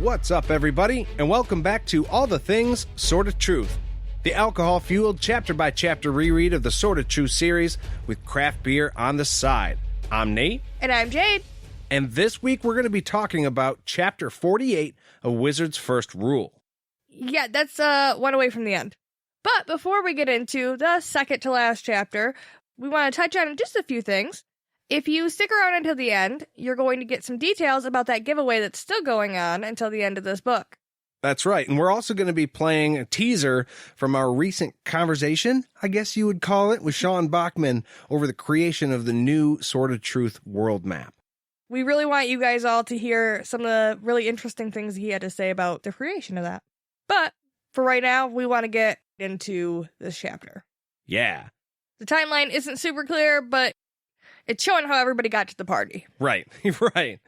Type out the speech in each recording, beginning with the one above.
What's up, everybody, and welcome back to All the Things Sort of Truth, the alcohol-fueled chapter-by-chapter reread of the Sort of Truth series with craft beer on the side. I'm Nate. And I'm Jade. And this week we're going to be talking about Chapter 48 of Wizard's First Rule. Yeah, that's one away from the end. But before we get into the second to last chapter, we want to touch on just a few things. If you stick around until the end, you're going to get some details about that giveaway that's still going on until the end of this book. That's right, and we're also going to be playing a teaser from our recent conversation, I guess you would call it, with Sean Bachman over the creation of the new Sort of Truth world map. We really want you guys all to hear some of the really interesting things he had to say about the creation of that. But for right now, we want to get into this chapter. Yeah. The timeline isn't super clear, but it's showing how everybody got to the party. Right, right.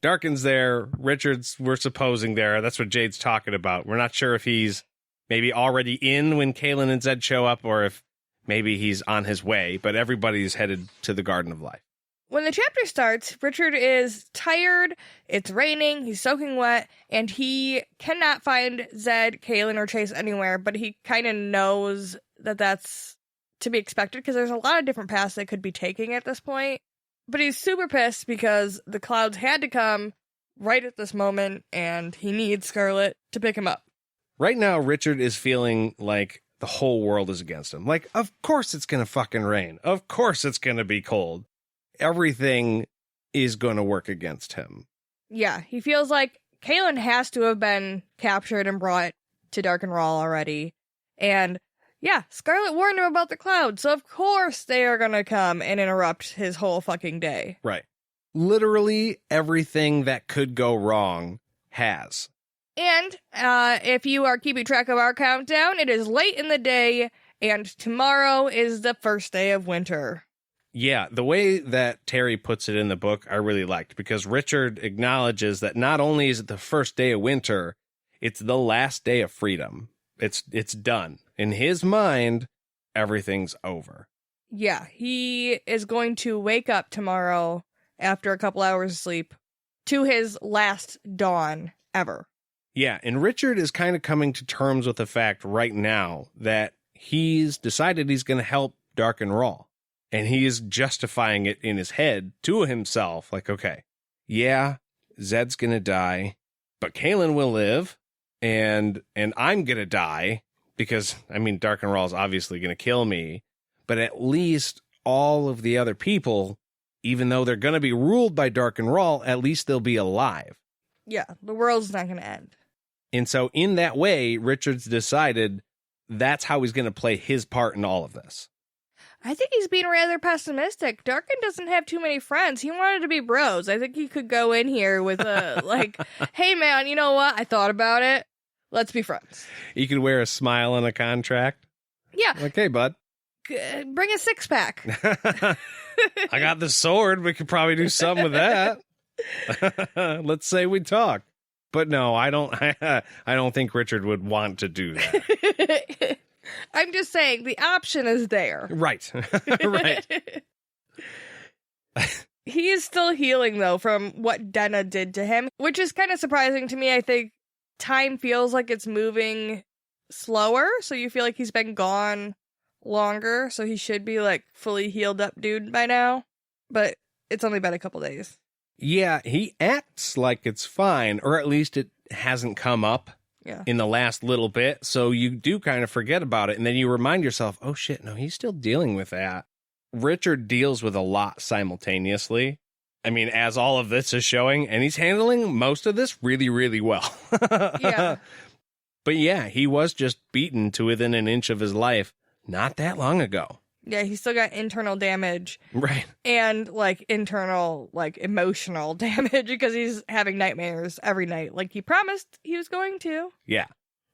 Darken's there, Richard's, we're supposing there. That's what Jade's talking about. We're not sure if he's maybe already in when Kahlan and Zedd show up, or if maybe he's on his way, but everybody's headed to the Garden of Life. When the chapter starts, Richard is tired, it's raining, he's soaking wet, and he cannot find Zedd, Kahlan, or Chase anywhere, but he kind of knows that that's to be expected because there's a lot of different paths they could be taking at this point. But he's super pissed because the clouds had to come right at this moment, and he needs Scarlet to pick him up. Right now, Richard is feeling like the whole world is against him. Like, of course it's going to fucking rain. Of course it's going to be cold. Everything is going to work against him. Yeah, he feels like Kahlan has to have been captured and brought to Darken Rahl already. And yeah, Scarlet warned him about the clouds, so of course they are going to come and interrupt his whole fucking day. Right. Literally everything that could go wrong has. And if you are keeping track of our countdown, it is late in the day, and tomorrow is the first day of winter. Yeah, the way that Terry puts it in the book, I really liked, because Richard acknowledges that not only is it the first day of winter, it's the last day of freedom. It's done. In his mind, everything's over. Yeah, he is going to wake up tomorrow after a couple hours of sleep to his last dawn ever. Yeah, and Richard is kind of coming to terms with the fact right now that he's decided he's going to help Darken Rahl. And he is justifying it in his head to himself. Like, okay, yeah, Zedd's going to die, but Kahlan will live, and I'm going to die because, I mean, Darken Rahl is obviously going to kill me, but at least all of the other people, even though they're going to be ruled by Darken Rahl, at least they'll be alive. Yeah, the world's not going to end. And so in that way, Richard's decided that's how he's going to play his part in all of this. I think he's being rather pessimistic. Darken doesn't have too many friends. He wanted to be bros. I think he could go in here with a, like, hey man, you know what? I thought about it. Let's be friends. He could wear a smile on a contract. Yeah. Okay, bud. Bring a six-pack. I got the sword. We could probably do something with that. Let's say we talk. But no, I don't think Richard would want to do that. I'm just saying, the option is there. Right. Right. He is still healing, though, from what Denna did to him, which is kind of surprising to me. I think time feels like it's moving slower, so you feel like he's been gone longer, so he should be, like, fully healed up dude by now. But it's only been a couple days. Yeah, he acts like it's fine, or at least it hasn't come up. Yeah. In the last little bit, so you do kind of forget about it, and then you remind yourself, oh shit, no, he's still dealing with that. Richard deals with a lot simultaneously. I mean, as all of this is showing, and he's handling most of this really, really well. Yeah. But yeah, he was just beaten to within an inch of his life not that long ago. Yeah, he's still got internal damage. Right. And, like, internal, like, emotional damage because he's having nightmares every night, like he promised he was going to. Yeah.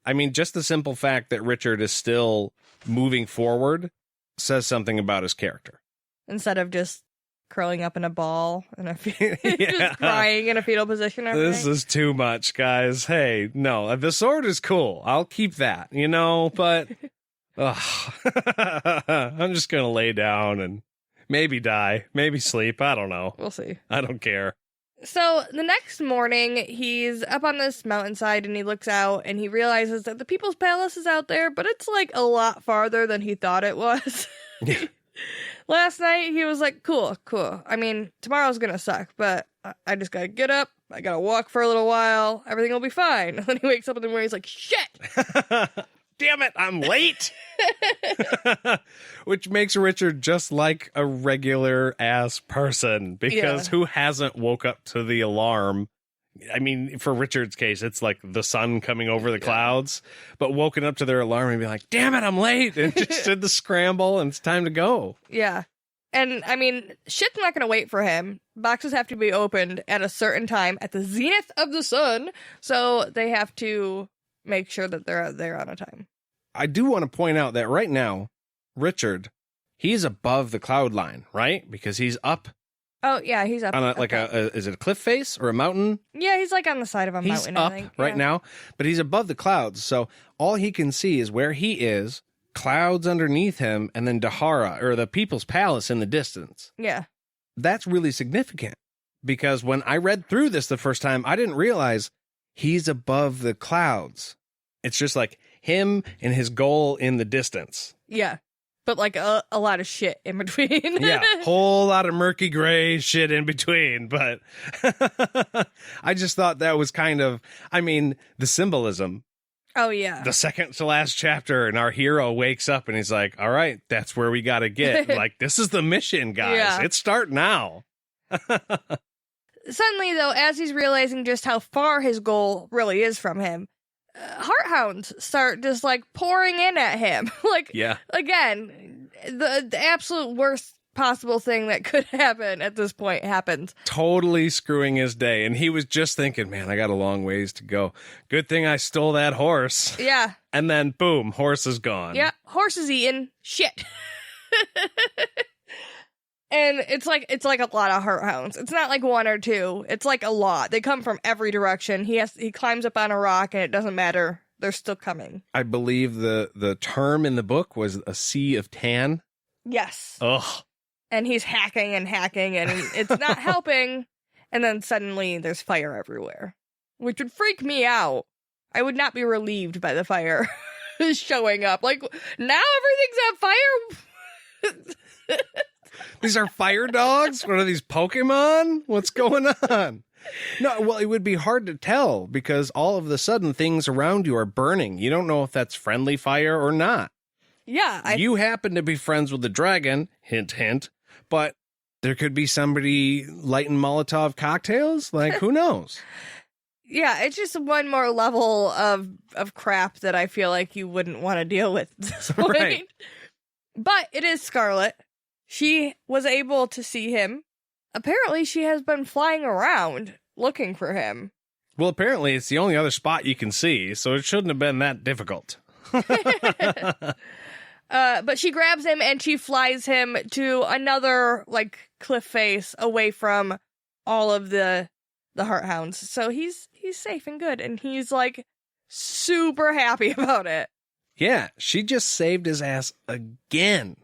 I mean, just the simple fact that Richard is still moving forward says something about his character. Instead of just curling up in a ball and Yeah. just crying in a fetal position every This night. is too much, guys. Hey, no, the sword is cool. I'll keep that, but... I'm just going to lay down and maybe die, maybe sleep. I don't know. We'll see. I don't care. So the next morning, he's up on this mountainside and he looks out and he realizes that the People's Palace is out there, but it's like a lot farther than he thought it was. Yeah. Last night, he was like, cool. I mean, tomorrow's gonna suck, but I just gotta get up. I gotta walk for a little while. Everything will be fine. And then he wakes up in the morning, he's like, shit! Damn it, I'm late! Which makes Richard just like a regular ass person, because who hasn't woke up to the alarm? I mean, for Richard's case, it's like the sun coming over the clouds, but woken up to their alarm and be like, damn it, I'm late, and just did the scramble and it's time to go. Yeah. And, I mean, shit's not going to wait for him. Boxes have to be opened at a certain time at the zenith of the sun, so they have to make sure that they're there on a time. I do want to point out that right now, Richard, he's above the cloud line, right? Because he's up Oh, yeah, he's up. on is it a cliff face or a mountain? Yeah, he's like on the side of a mountain, He's up I think. right now, but he's above the clouds, so all he can see is where he is, clouds underneath him, and then Dahara, or the People's Palace in the distance. Yeah. That's really significant, because when I read through this the first time, I didn't realize he's above the clouds. It's just like him and his goal in the distance. Yeah. But like a lot of shit in between. Yeah, whole lot of murky gray shit in between, but I just thought that was kind of, I mean, the symbolism. Oh, yeah. The second to last chapter, and our hero wakes up and he's like, all right, that's where we got to get. Like, this is the mission, guys. Yeah. It's start now. Suddenly, though, as he's realizing just how far his goal really is from him, hearthounds start just like pouring in at him. Like, Yeah. again, the absolute worst possible thing that could happen at this point happened. Totally screwing his day. And he was just thinking, man, I got a long ways to go. Good thing I stole that horse. Yeah. And then, boom, horse is gone. Yeah. Horse is eaten. Shit. And it's like a lot of hearthounds. It's not like one or two. It's like a lot. They come from every direction. He climbs up on a rock and it doesn't matter. They're still coming. I believe the term in the book was a sea of tan. Yes. Ugh. And he's hacking and it's not helping. And then suddenly there's fire everywhere, which would freak me out. I would not be relieved by the fire showing up. Like, now everything's on fire? These are fire dogs? What are these, Pokemon? What's going on? No, well, it would be hard to tell because all of a sudden things around you are burning. You don't know if that's friendly fire or not. Yeah. You happen to be friends with the dragon, hint, hint, but there could be somebody lighting Molotov cocktails. Like, who knows? Yeah, it's just one more level of crap that I feel like you wouldn't want to deal with at this point. Right. But it is Scarlet. She was able to see him. Apparently, she has been flying around looking for him. Well, apparently it's the only other spot you can see, so it shouldn't have been that difficult. But she grabs him and she flies him to another, like, cliff face away from all of the hearthounds. So he's safe and good, and he's, like, super happy about it. Yeah, she just saved his ass again.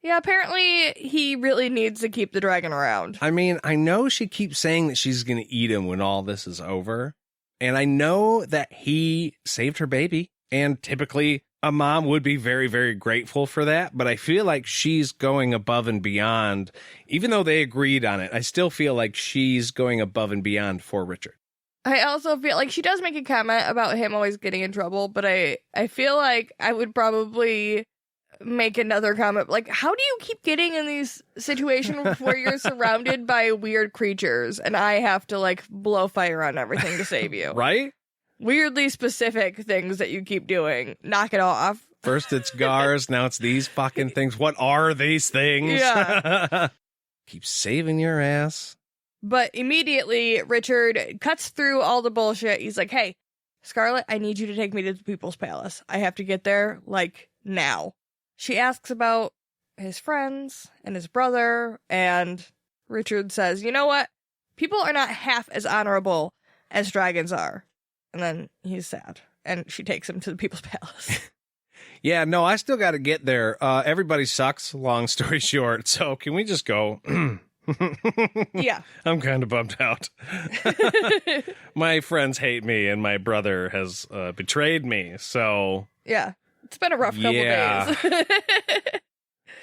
Yeah, apparently he really needs to keep the dragon around. I mean, I know she keeps saying that she's going to eat him when all this is over. And I know that he saved her baby. And typically a mom would be very, very grateful for that. But I feel like she's going above and beyond. Even though they agreed on it, I still feel like she's going above and beyond for Richard. I also feel like she does make a comment about him always getting in trouble. But I feel like I would probably make another comment like, how do you keep getting in these situations where you're surrounded by weird creatures and I have to like blow fire on everything to save you? Right? Weirdly specific things that you keep doing. Knock it off. First it's Gars, now it's these fucking things. What are these things? Yeah. Keep saving your ass. But immediately Richard cuts through all the bullshit. He's like, hey, Scarlet, I need you to take me to the People's Palace. I have to get there like now. She asks about his friends and his brother, and Richard says, you know what? People are not half as honorable as dragons are. And then he's sad, and she takes him to the People's Palace. Yeah, no, I still got to get there. Everybody sucks, long story short, so can we just go? Yeah. I'm kind of bummed out. My friends hate me, and my brother has betrayed me, so... Yeah. It's been a rough couple days.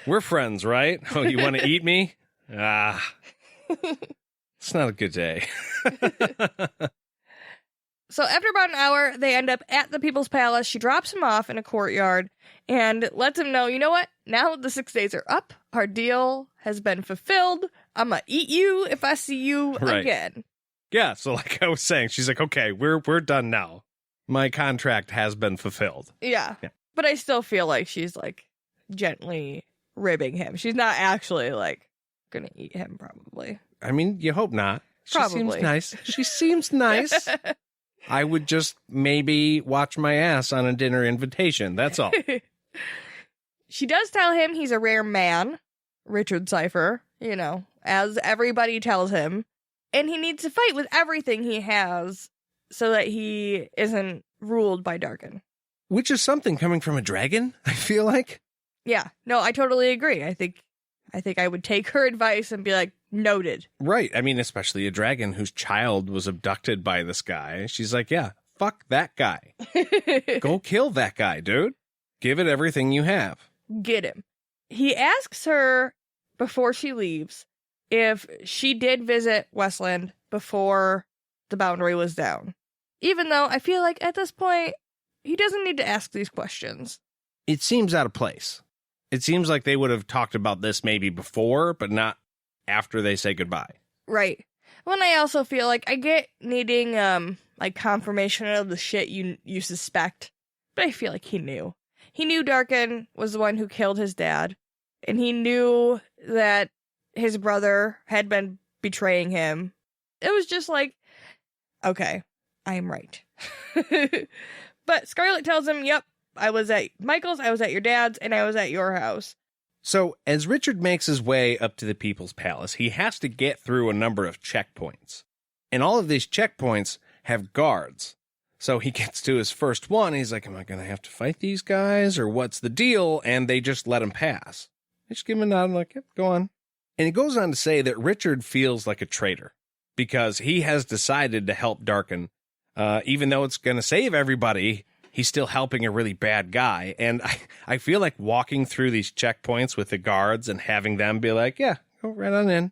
We're friends, right? Oh, you want to eat me? It's not a good day. So after about an hour, they end up at the People's Palace. She drops him off in a courtyard and lets him know, you know what? Now the 6 days are up. Our deal has been fulfilled. I'm going to eat you if I see you again. Yeah, so like I was saying, she's like, okay, we're done now. My contract has been fulfilled. Yeah. But I still feel like she's like gently ribbing him. She's not actually like going to eat him, probably. I mean, you hope not. Probably. She seems nice. She seems nice. I would just maybe watch my ass on a dinner invitation. That's all. She does tell him he's a rare man, Richard Cypher, you know, as everybody tells him. And he needs to fight with everything he has so that he isn't ruled by Darken. Which is something coming from a dragon, I feel like. Yeah. No, I totally agree. I think I would take her advice and be like, noted. Right. I mean, especially a dragon whose child was abducted by this guy. She's like, yeah, fuck that guy. Go kill that guy, dude. Give it everything you have. Get him. He asks her before she leaves if she did visit Westland before the boundary was down. Even though I feel like at this point, he doesn't need to ask these questions. It seems out of place. It seems like they would have talked about this maybe before, but not after they say goodbye. Right. Well, and I also feel like I get needing like confirmation of the shit you suspect, but I feel like he knew. He knew Darken was the one who killed his dad, and he knew that his brother had been betraying him. It was just like, okay, I am right. But Scarlet tells him, yep, I was at Michael's, I was at your dad's, and I was at your house. So, as Richard makes his way up to the People's Palace, he has to get through a number of checkpoints. And all of these checkpoints have guards. So he gets to his first one, he's like, am I going to have to fight these guys, or what's the deal? And they just let him pass. They just give him a nod, like, yep, go on. And he goes on to say that Richard feels like a traitor, because he has decided to help Darken. Even though it's going to save everybody, he's still helping a really bad guy. And I feel like walking through these checkpoints with the guards and having them be like, yeah, go right on in.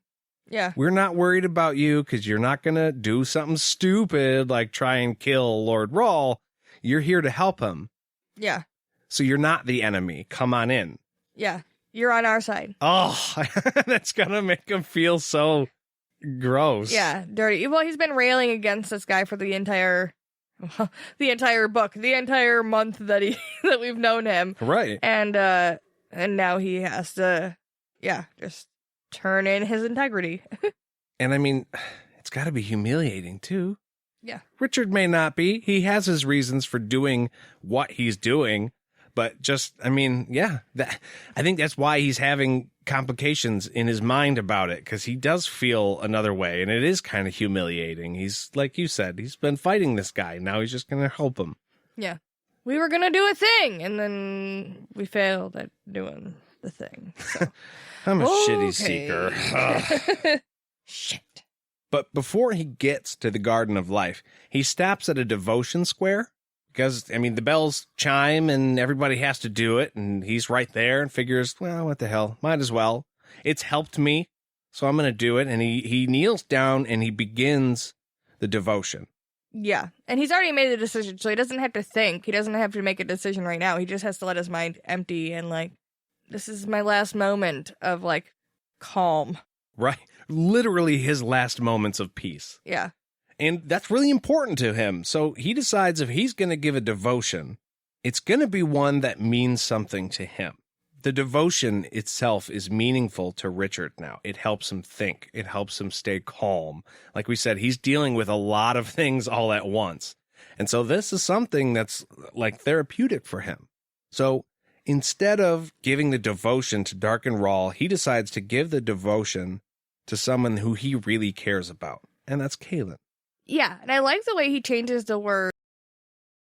Yeah. We're not worried about you because you're not going to do something stupid like try and kill Lord Rahl. You're here to help him. Yeah. So you're not the enemy. Come on in. Yeah. You're on our side. Oh, that's going to make him feel so gross. Yeah. Dirty. Well, he's been railing against this guy for the entire book, the entire month that we've known him. Right. And now he has to, just turn in his integrity. And I mean, it's got to be humiliating too. Yeah. Richard may not be. He has his reasons for doing what he's doing, but just, I mean, yeah, I think that's why he's having complications in his mind about it, because he does feel another way, and it is kind of humiliating. He's, like you said, he's been fighting this guy. Now he's just going to help him. Yeah. We were going to do a thing, and then we failed at doing the thing. So. I'm a shitty seeker. Shit. But before he gets to the Garden of Life, he stops at a devotion square because, I mean, the bells chime and everybody has to do it. And he's right there and figures, well, what the hell? Might as well. It's helped me, so I'm going to do it. And he kneels down and he begins the devotion. Yeah. And he's already made the decision, so he doesn't have to think. He doesn't have to make a decision right now. He just has to let his mind empty and, like, this is my last moment of, like, calm. Right. Literally his last moments of peace. Yeah. And that's really important to him. So he decides if he's going to give a devotion, it's going to be one that means something to him. The devotion itself is meaningful to Richard now. It helps him think. It helps him stay calm. Like we said, he's dealing with a lot of things all at once. And so this is something that's like therapeutic for him. So instead of giving the devotion to Darken Rahl, he decides to give the devotion to someone who he really cares about, and that's Kahlan. Yeah, and I like the way he changes the word